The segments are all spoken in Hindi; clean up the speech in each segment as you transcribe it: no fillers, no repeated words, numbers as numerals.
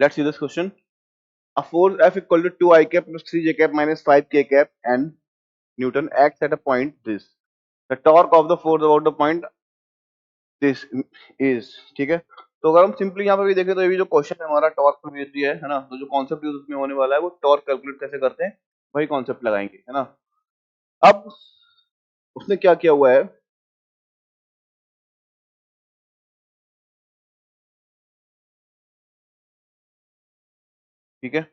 Let's see this question. A force F equal to 2 I cap plus 3 J cap minus 5 K cap and Newton acts at a point this. The torque of the force about the point this is. ठीक है. तो अगर हम सिंपली यहाँ पे भी देखें तो ये भी जो क्वेश्चन है हमारा टॉर्क पे बेस्ड दिया है ना, तो जो कॉन्सेप्ट यूज उसमें होने वाला है वो टॉर्क कैलकुलेट कैसे करते हैं वही कॉन्सेप्ट लगाएंगे, है ना. अब उसने क्या किया हुआ है, ठीक है.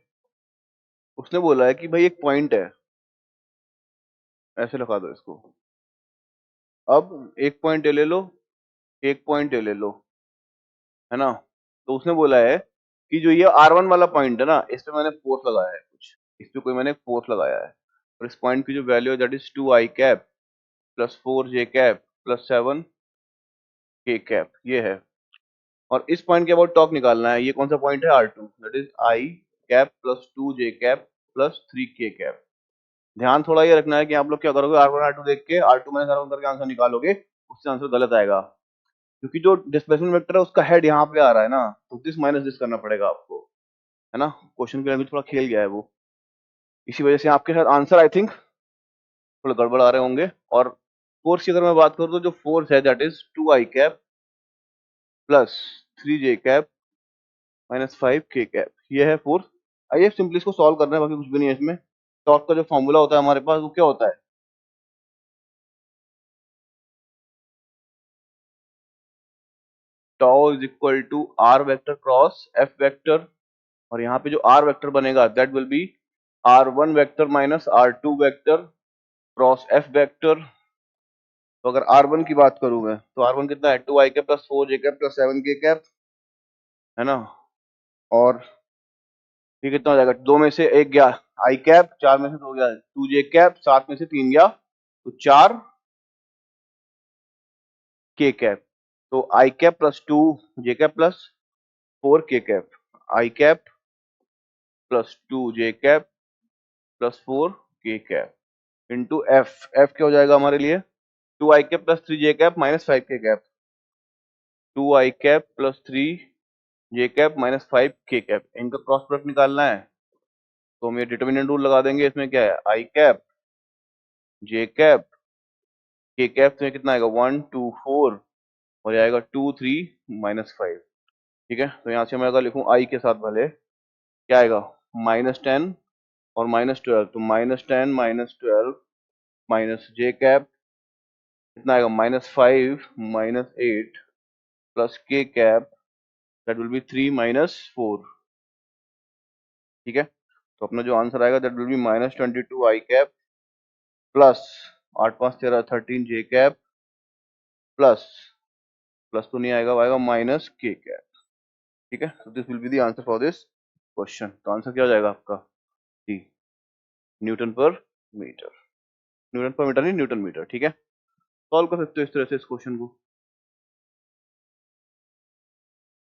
उसने बोला है कि भाई एक पॉइंट है, ऐसे लगा दो इसको. अब एक पॉइंट ए ले लो, एक पॉइंट ए ले लो, है ना. तो उसने बोला है कि जो ये R1 वाला पॉइंट है ना, इस पे मैंने फोर्स लगाया है कुछ, इस पे कोई मैंने फोर्स लगाया है, और इस पॉइंट की जो वैल्यू है that is 2 I cap plus 4 J cap plus 7 K cap, ये है. और इस पॉइंट के अबाउट टॉर्क निकालना है. ये कौन सा पॉइंट है, R2, that is I cap plus 2 J cap plus 3 K cap. ध्यान थोड़ा ये रखना है कि आप लोग क्या करोगे, R1 R2 देख के R2 माइनस R1 करके आंसर निकालोगे, उससे आंसर गलत आएगा, क्योंकि जो डिस्प्लेसमेंट वेक्टर है उसका हेड यहाँ पे आ रहा है ना, तो दिस माइनस दिस करना पड़ेगा आपको, है ना. क्वेश्चन की लैंग्वेज थोड़ा खेल गया है वो, इसी वजह से आपके साथ आंसर आई थिंक थोड़ा गड़बड़ आ रहे होंगे. और फोर्स की अगर मैं बात करूँ तो जो फोर्स है that is 2 I cap plus 3 J cap minus 5 K cap, ये है फोर्स. आइए सिंपली इसको सॉल्व करना है, बाकी कुछ भी नहीं है इसमें. टॉर्क का जो फॉर्मूला होता है हमारे पास वो क्या होता है, tau is equal to r vector cross F vector. और यहाँ पे जो आर वेक्टर बनेगा that will be R1 vector minus R2 vector cross F vector. तो अगर R1 की बात करूं मैं तो R1 कितना है, 2 I cap plus 4 J cap plus 7 K cap, है ना. और ये कितना हो जाएगा, दो में से एक गया I कैप, चार में से दो गया 2 J कैप, सात में से तीन गया तो 4 K कैप. तो I cap plus 2 J cap plus 4 K cap, I cap plus 2 J cap plus 4 K cap into F. F क्या हो जाएगा हमारे लिए, 2 I cap plus 3 J cap minus 5 K cap, 2 I cap plus 3 J cap minus 5 K cap, इनका क्रॉस प्रोडक्ट निकालना है. तो हम ये डिटर्मिनेंट रूल लगा देंगे. इसमें क्या है, I cap J cap K cap, तो ये कितना आएगा 1 2 4 हो जाएगा 2 3 माइनस 5. ठीक है. तो यहाँ से मैं अगर लिखूं I के साथ भले, क्या आएगा -10 और -12, तो -10 -12 माइनस J कैप कितना आएगा -5 -8 plus K cap that will B 3 -4. ठीक है. तो अपना जो आंसर आएगा that will B -22 I cap plus 8 5 13 13 J cap plus plus तो नहीं आएगा, आएगा माइनस K कैप. ठीक है. So this will be the answer for this question. तो आंसर क्या हो जाएगा आपका, डी, न्यूटन पर मीटर. न्यूटन पर मीटर नहीं, न्यूटन मीटर. ठीक है. सॉल्व कर सकते हो इस तरह से इस क्वेश्चन को.